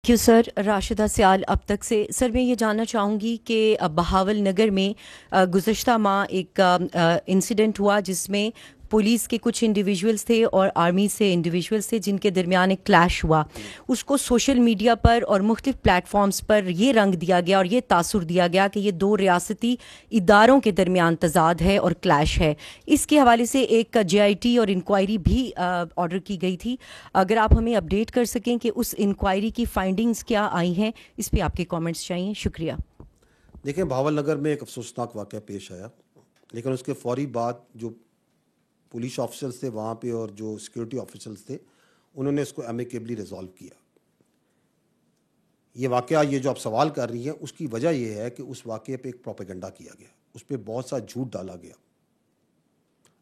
کیوں سر راشدہ سیال اب تک سے سر میں یہ جاننا چاہوں گی کہ بہاول نگر میں گزشتہ ماہ ایک انسیڈنٹ ہوا جس میں پولیس کے کچھ انڈیویجولز تھے اور آرمی سے انڈیویجولز تھے جن کے درمیان ایک کلیش ہوا. اس کو سوشل میڈیا پر اور مختلف پلیٹ فارمز پر یہ رنگ دیا گیا اور یہ تاثر دیا گیا کہ یہ دو ریاستی اداروں کے درمیان تضاد ہے اور کلیش ہے. اس کے حوالے سے ایک JIT اور انکوائری بھی آرڈر کی گئی تھی. اگر آپ ہمیں اپڈیٹ کر سکیں کہ اس انکوائری کی فائنڈنگز کیا آئی ہیں، اس پہ آپ کے کامنٹس چاہیے. شکریہ. دیکھیں، بہاول نگر میں ایک افسوسناک واقعہ پیش آیا، لیکن اس کے فوری بعد جو پولیس آفیسرز تھے وہاں پہ اور جو سیکورٹی آفیسرز تھے انہوں نے اس کو ایمیکیبلی ریزالو کیا. یہ واقعہ، یہ جو آپ سوال کر رہی ہیں، اس کی وجہ یہ ہے کہ اس واقعے پہ ایک پروپیگنڈا کیا گیا، اس پہ بہت سا جھوٹ ڈالا گیا،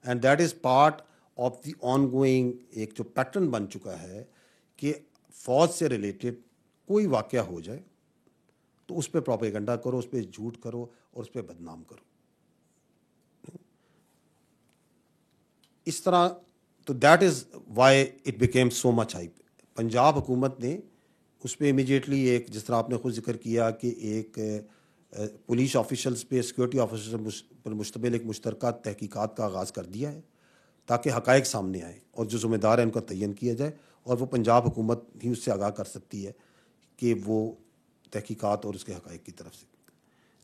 and that is part of the on going ایک جو پیٹرن بن چکا ہے کہ فوج سے ریلیٹڈ کوئی واقعہ ہو جائے تو اس پہ پروپیگنڈا کرو، اس پہ جھوٹ کرو اور اس پہ بدنام کرو. اس طرح تو that is why it became so much hype. Punjab حکومت نے اس پہ امیجیٹلی ایک، جس طرح آپ نے خود ذکر کیا کہ ایک پولیس آفیشلز پہ، سیکورٹی آفیسرز پر مشتمل ایک مشترکہ تحقیقات کا آغاز کر دیا ہے تاکہ حقائق سامنے آئیں اور جو ذمہ دار ہیں ان کا تعین کیا جائے، اور وہ پنجاب حکومت ہی اس سے آگاہ کر سکتی ہے کہ وہ تحقیقات اور اس کے حقائق کی طرف سے.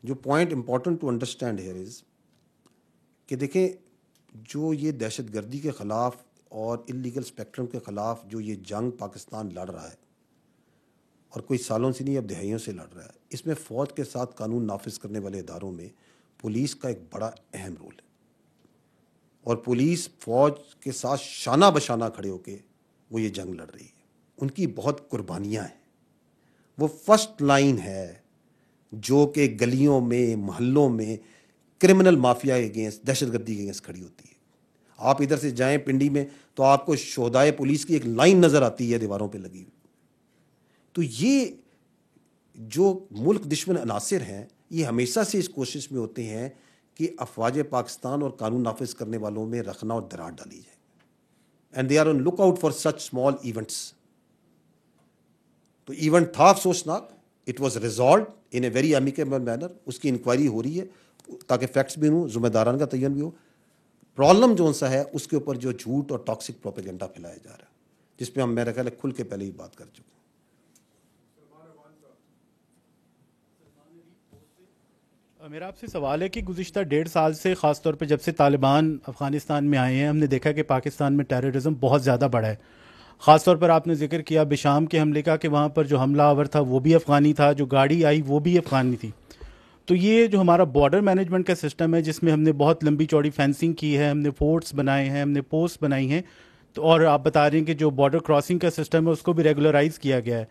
جو point important to understand here is کہ دیکھیں، جو یہ دہشت گردی کے خلاف اور انلیگل اسپیکٹرم کے خلاف جو یہ جنگ پاکستان لڑ رہا ہے، اور کوئی سالوں سے نہیں، اب دہائیوں سے لڑ رہا ہے، اس میں فوج کے ساتھ قانون نافذ کرنے والے اداروں میں پولیس کا ایک بڑا اہم رول ہے، اور پولیس فوج کے ساتھ شانہ بشانہ کھڑے ہو کے وہ یہ جنگ لڑ رہی ہے. ان کی بہت قربانیاں ہیں، وہ فرسٹ لائن ہے جو کہ گلیوں میں، محلوں میں کرمنل مافیا کے اگینسٹ، دہشت گردی کے اگینسٹ کھڑی ہوتی ہے. آپ ادھر سے جائیں پنڈی میں تو آپ کو شہدائے پولیس کی ایک لائن نظر آتی ہے دیواروں پہ لگی ہوئی. تو یہ جو ملک دشمن عناصر ہیں، یہ ہمیشہ سے اس کوشش میں ہوتے ہیں کہ افواج پاکستان اور قانون نافذ کرنے والوں میں رخنہ اور دراڑ ڈالی جائے، and they are on look out for such small events. تو ایونٹ تھا افسوسناک، it was resolved in a very amicable manner. اس کی انکوائری ہو رہی ہے تاکہ فیکٹس بھی ہوں، ذمہ داران کا تعین بھی ہو. پرابلم جو سا ہے اس کے اوپر جو جھوٹ اور ٹاکسک پروپیگنڈا پھیلایا جا رہا ہے، جس پہ ہم میرا خیال ہے کھل کے پہلے ہی بات کر چکے ہیں. میرا آپ سے سوال ہے کہ گزشتہ 1.5 سال سے، خاص طور پہ جب سے طالبان افغانستان میں آئے ہیں، ہم نے دیکھا کہ پاکستان میں ٹیررزم بہت زیادہ بڑھا ہے. خاص طور پر آپ نے ذکر کیا بشام کے حملے کا، کہ وہاں پر جو حملہ آور تھا وہ بھی افغانی تھا، جو گاڑی آئی وہ بھی افغانی تھی. تو یہ جو ہمارا بارڈر مینجمنٹ کا سسٹم ہے، جس میں ہم نے بہت لمبی چوڑی فینسنگ کی ہے، ہم نے فورٹس بنائے ہیں، ہم نے پوسٹ بنائی ہیں، تو اور آپ بتا رہے ہیں کہ جو بارڈر کراسنگ کا سسٹم ہے اس کو بھی ریگولرائز کیا گیا ہے.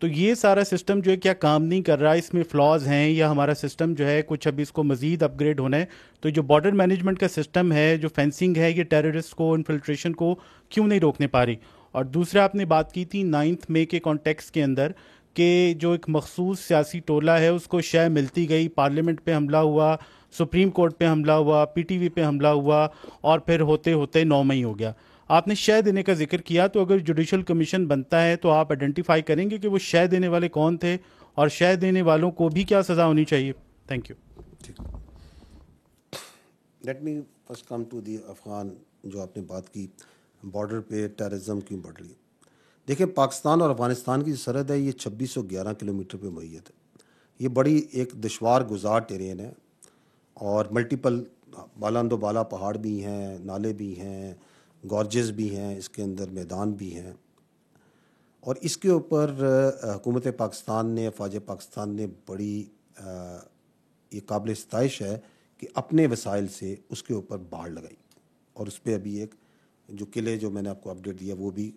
تو یہ سارا سسٹم جو ہے کیا کام نہیں کر رہا؟ اس میں فلاز ہیں یا ہمارا سسٹم جو ہے کچھ ابھی اس کو مزید اپ گریڈ ہونا ہے؟ تو جو بارڈر مینجمنٹ کا سسٹم ہے، جو فینسنگ ہے، یہ ٹیررسٹ کو، انفلٹریشن کو کیوں نہیں روکنے پا رہی؟ اور دوسرا آپ نے بات کی تھی 9 مئی کے کانٹیکس کے اندر کہ جو ایک مخصوص سیاسی ٹولہ ہے اس کو شے ملتی گئی، پارلیمنٹ پہ حملہ ہوا، سپریم کورٹ پہ حملہ ہوا، PTV پہ حملہ ہوا، اور پھر ہوتے ہوتے 9 مئی ہو گیا. آپ نے شے دینے کا ذکر کیا، تو اگر جوڈیشل کمیشن بنتا ہے تو آپ آئیڈینٹیفائی کریں گے کہ وہ شے دینے والے کون تھے، اور شے دینے والوں کو بھی کیا سزا ہونی چاہیے؟ Thank you. Let me first come to the Afghan, جو آپ نے بات کی بارڈر پہ ٹیررزم کیوں بڑھ رہی ہے. دیکھیں، پاکستان اور افغانستان کی جو سرحد ہے یہ 2611 کلومیٹر پہ محیط ہے. یہ بڑی ایک دشوار گزار ٹیرین ہے، اور ملٹیپل بالاند و بالا پہاڑ بھی ہیں، نالے بھی ہیں، گارجز بھی ہیں، اس کے اندر میدان بھی ہیں. اور اس کے اوپر حکومت پاکستان نے، افواج پاکستان نے بڑی یہ قابل ستائش ہے کہ اپنے وسائل سے اس کے اوپر باڑ لگائی، اور اس پہ ابھی ایک جو قلعے جو میں نے آپ کو اپڈیٹ دیا وہ بھی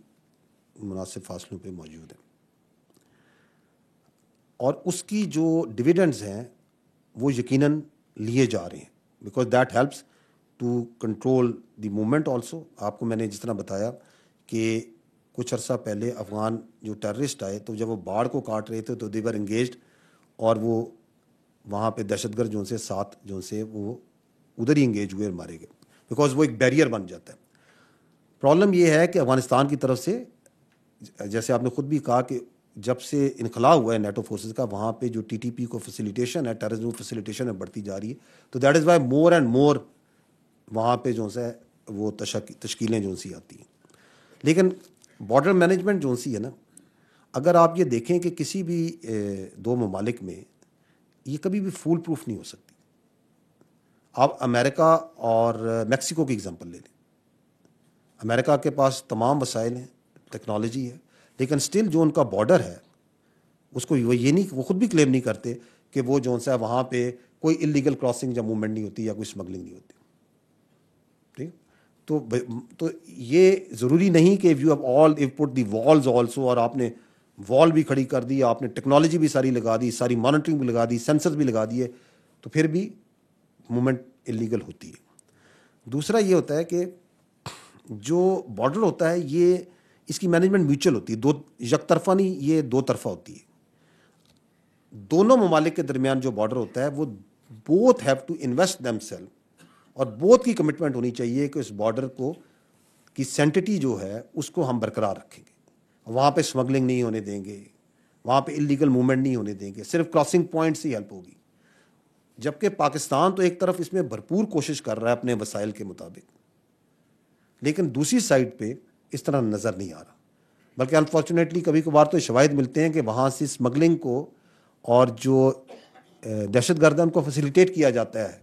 مناسب فاصلوں پہ موجود ہیں. اور اس کی جو ڈویڈنڈز ہیں وہ یقیناً لیے جا رہے ہیں، because that helps to control the movement also. آپ کو میں نے جس طرح بتایا کہ کچھ عرصہ پہلے افغان جو ٹیررسٹ آئے تو جب وہ باڑ کو کاٹ رہے تھے تو دے ور انگیجڈ، اور وہ وہاں پہ دہشت گرد جو سے ساتھ جو سے وہ ادھر ہی انگیج ہوئے اور مارے گئے، بیکاز وہ ایک بیریئر بن جاتا ہے. پرابلم یہ ہے کہ افغانستان کی طرف سے، جیسے آپ نے خود بھی کہا کہ جب سے انخلا ہوا ہے نیٹو فورسز کا وہاں پہ جو ٹی ٹی پی کو فیسیلیٹیشن ہے ٹیررزم فیسیلیٹیشن ہے بڑھتی جا رہی ہے. تو that is why more and more وہاں پہ جو ہے وہ تشکیلیں جو سی آتی ہیں. لیکن بارڈر مینجمنٹ جو سی ہے نا, اگر آپ یہ دیکھیں کہ کسی بھی دو ممالک میں یہ کبھی بھی فول پروف نہیں ہو سکتی. آپ امریکہ اور میکسیکو کی اگزامپل لے لیں. امریکہ کے پاس تمام وسائل ہیں, ٹیکنالوجی ہے, لیکن سٹل جو ان کا بارڈر ہے اس کو وہ یہ نہیں, وہ خود بھی کلیم نہیں کرتے کہ وہ جو سا وہاں پہ کوئی انلیگل کراسنگ یا موومنٹ نہیں ہوتی یا کوئی اسمگلنگ نہیں ہوتی. ٹھیک, تو یہ ضروری نہیں کہ you have all you put the walls also, اور آپ نے وال بھی کھڑی کر دی, آپ نے ٹیکنالوجی بھی ساری لگا دی, ساری مانیٹرنگ بھی لگا دی, سینسر بھی لگا دیے, تو پھر بھی موومنٹ انلیگل ہوتی ہے. دوسرا یہ ہوتا ہے کہ جو بارڈر ہوتا ہے یہ اس کی مینجمنٹ میوچل ہوتی ہے, دو یک طرفہ نہیں, یہ دو طرفہ ہوتی ہے. دونوں ممالک کے درمیان جو بارڈر ہوتا ہے وہ both have to invest themselves, اور بوتھ کی کمٹمنٹ ہونی چاہیے کہ اس بارڈر کو کی سینٹٹی جو ہے اس کو ہم برقرار رکھیں گے, وہاں پہ اسمگلنگ نہیں ہونے دیں گے, وہاں پہ انلیگل موومنٹ نہیں ہونے دیں گے, صرف کراسنگ پوائنٹ سے ہی ہیلپ ہوگی. جبکہ پاکستان تو ایک طرف اس میں بھرپور کوشش کر رہا ہے اپنے وسائل کے مطابق, لیکن دوسری سائڈ پہ اس طرح نظر نہیں آ رہا. بلکہ انفارچونیٹلی کبھی کبھار تو شواہد ملتے ہیں کہ وہاں سے اسمگلنگ کو اور جو دہشت گرد ان کو فیسیلیٹیٹ کیا جاتا ہے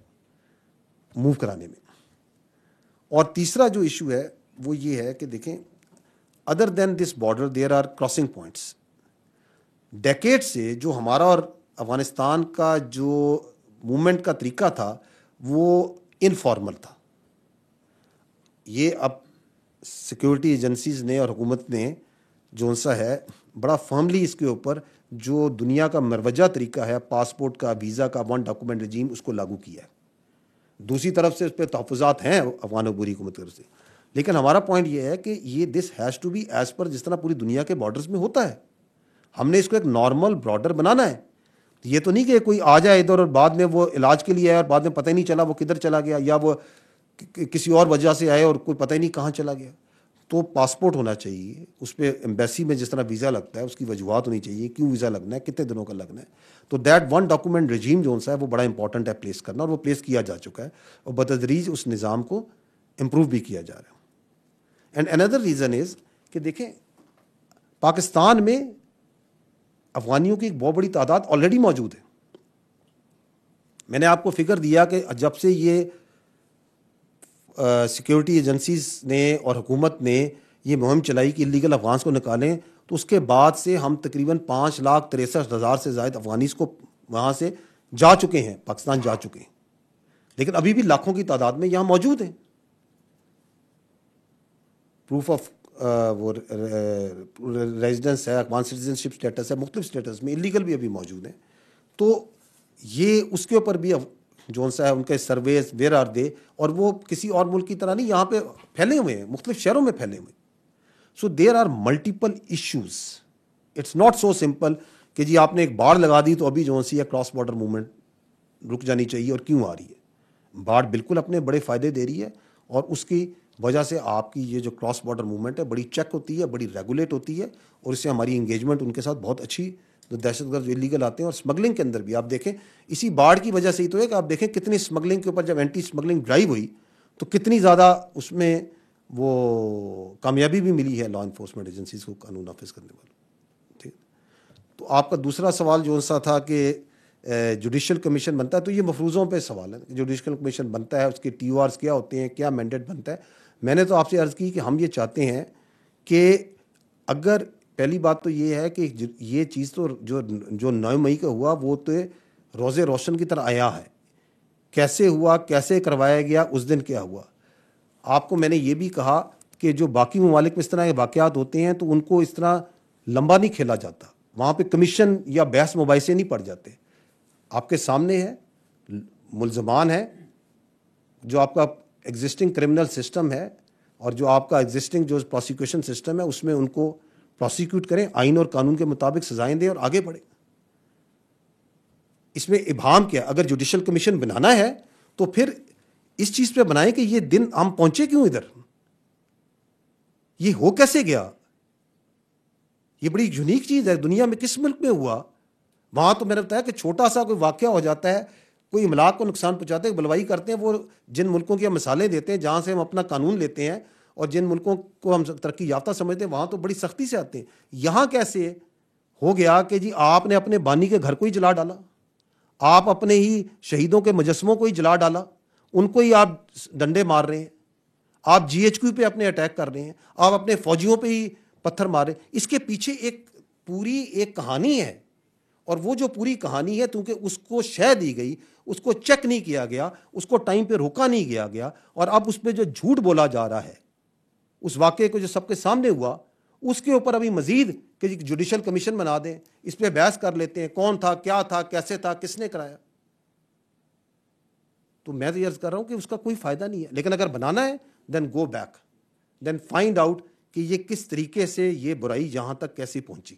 موو کرانے میں. اور تیسرا جو ایشو ہے وہ یہ ہے کہ دیکھیں, other than this border there are crossing points. Decade سے جو ہمارا اور افغانستان کا جو موومنٹ کا طریقہ تھا وہ انفارمل تھا. یہ اب سیکورٹی ایجنسیز نے اور حکومت نے جو سا ہے بڑا فرملی اس کے اوپر جو دنیا کا مروجہ طریقہ ہے پاسپورٹ کا, ویزا کا, ون ڈاکومنٹ رجیم, اس کو لاگو کیا ہے. دوسری طرف سے اس پہ تحفظات ہیں افغان عبوری حکومت کی طرف سے, لیکن ہمارا پوائنٹ یہ ہے کہ یہ this has to be as per جس طرح پوری دنیا کے بارڈرز میں ہوتا ہے. ہم نے اس کو ایک نارمل بارڈر بنانا ہے. یہ تو نہیں کہ کوئی آ جائے ادھر اور بعد میں وہ علاج کے لیے آئے اور بعد میں پتہ ہی نہیں چلا وہ کدھر چلا گیا, یا وہ کسی اور وجہ سے آئے اور کوئی پتہ ہی نہیں کہاں چلا گیا. تو پاسپورٹ ہونا چاہیے, اس پہ ایمبیسی میں جس طرح ویزا لگتا ہے اس کی وجوہات ہونی چاہیے, کیوں ویزا لگنا ہے, کتنے دنوں کا لگنا ہے. تو دیٹ ون ڈاکومنٹ رجیم جو ہے وہ بڑا امپورٹنٹ ہے پلیس کرنا, اور وہ پلیس کیا جا چکا ہے, اور بتدریج اس نظام کو امپروو بھی کیا جا رہا ہے. اینڈ اندر ریزن از کہ دیکھیں پاکستان میں افغانیوں کی ایک بہت بڑی تعداد آلریڈی موجود ہے. میں نے آپ کو فگر دیا کہ جب سے یہ سیکورٹی ایجنسیز نے اور حکومت نے یہ مہم چلائی کہ اللیگل افغانس کو نکالیں, تو اس کے بعد سے ہم تقریباً 5,63,000 سے زائد افغانیز کو وہاں سے جا چکے ہیں, پاکستان جا چکے ہیں, لیکن ابھی بھی لاکھوں کی تعداد میں یہاں موجود ہیں. پروف آف وہ ریزیڈنس ہے, افغان سٹیزن شپ اسٹیٹس ہے, مختلف اسٹیٹس میں اللیگل بھی ابھی موجود ہیں. تو یہ اس کے اوپر بھی جو سا ہے ان کے سرویز ویئر آر دے, اور وہ کسی اور ملک کی طرح نہیں یہاں پہ پھیلے ہوئے ہیں, مختلف شہروں میں پھیلے ہوئے ہیں. So there are multiple issues. It's not so simple کہ جی آپ نے ایک باڑ لگا دی تو ابھی جو سی ہے کراس بارڈر موومنٹ رک جانی چاہیے, اور کیوں آ رہی ہے. باڑ بالکل اپنے بڑے فائدے دے رہی ہے, اور اس کی وجہ سے آپ کی یہ جو کراس بارڈر موومنٹ ہے بڑی چیک ہوتی ہے, بڑی ریگولیٹ ہوتی ہے, اور اس سے ہماری انگیجمنٹ ان کے ساتھ بہت اچھی, جو دہشت گرد جو انلیگل آتے ہیں. اور اسمگلنگ کے اندر بھی آپ دیکھیں اسی باڑ کی وجہ سے ہی تو ہے کہ آپ دیکھیں کتنی اسمگلنگ کے اوپر جب اینٹی اسمگلنگ ڈرائیو ہوئی تو کتنی زیادہ اس میں وہ کامیابی بھی ملی ہے لا انفورسمنٹ ایجنسیز کو قانون نافذ کرنے والوں. ٹھیک, تو آپ کا دوسرا سوال جو سا تھا کہ جوڈیشل کمیشن بنتا ہے, تو یہ مفروضوں پہ سوال ہے. جوڈیشل کمیشن بنتا ہے, اس کے ٹی او آرز کیا ہوتے ہیں, کیا مینڈیٹ بنتا ہے. میں نے تو آپ سے عرض کی کہ ہم یہ چاہتے ہیں کہ اگر پہلی بات تو یہ ہے کہ یہ چیز تو جو 9 مئی کا ہوا وہ تو روز روشن کی طرح آیا ہے. کیسے ہوا, کیسے کروایا گیا, اس دن کیا ہوا. آپ کو میں نے یہ بھی کہا کہ جو باقی ممالک میں اس طرح کے واقعات ہوتے ہیں تو ان کو اس طرح لمبا نہیں کھیلا جاتا, وہاں پہ کمیشن یا بحث مباحثے نہیں پڑ جاتے. آپ کے سامنے ہے, ملزمان ہے, جو آپ کا ایگزسٹنگ کرمنل سسٹم ہے اور جو آپ کا ایگزسٹنگ جو پروسیکیوشن سسٹم ہے اس میں ان کو پروسیکیوٹ کریں, آئین اور قانون کے مطابق سزائیں دیں اور آگے بڑھیں. اس میں ابہام کیا, اگر جوڈیشل کمیشن بنانا ہے تو پھر اس چیز پہ بنائیں کہ یہ دن ہم پہنچے کیوں ادھر, یہ ہو کیسے گیا, یہ بڑی یونیک چیز ہے, دنیا میں کس ملک میں ہوا؟ وہاں تو میں نے بتایا کہ چھوٹا سا کوئی واقعہ ہو جاتا ہے, کوئی املاک کو نقصان پہنچاتے ہیں, بلوائی کرتے ہیں, وہ جن ملکوں کی ہم مثالیں دیتے ہیں جہاں سے ہم اپنا قانون لیتے ہیں اور جن ملکوں کو ہم ترقی یافتہ سمجھتے ہیں وہاں تو بڑی سختی سے آتے ہیں. یہاں کیسے ہو گیا کہ جی آپ نے اپنے بانی کے گھر کو ہی جلا ڈالا, آپ اپنے ہی شہیدوں کے مجسموں کو ہی جلا ڈالا, ان کو ہی آپ ڈنڈے مار رہے ہیں, آپ جی ایچ کیو پہ اپنے اٹیک کر رہے ہیں, آپ اپنے فوجیوں پہ ہی پتھر مار رہے ہیں. اس کے پیچھے ایک پوری ایک کہانی ہے, اور وہ جو پوری کہانی ہے کیونکہ اس کو شے دی گئی, اس کو چیک نہیں کیا گیا, اس کو ٹائم پہ روکا نہیں گیا, اور اب اس پہ جو جھوٹ بولا جا رہا ہے اس واقعے کو جو سب کے سامنے ہوا اس کے اوپر ابھی مزید کہ جوڈیشل کمیشن بنا دیں, اس پہ بحث کر لیتے ہیں کون تھا, کیا تھا, کیسے تھا, کس نے کرایا. تو میں تو یہ عرض کر رہا ہوں کہ اس کا کوئی فائدہ نہیں ہے. لیکن اگر بنانا ہے then go back, then find out کہ یہ کس طریقے سے یہ برائی یہاں تک کیسی پہنچی.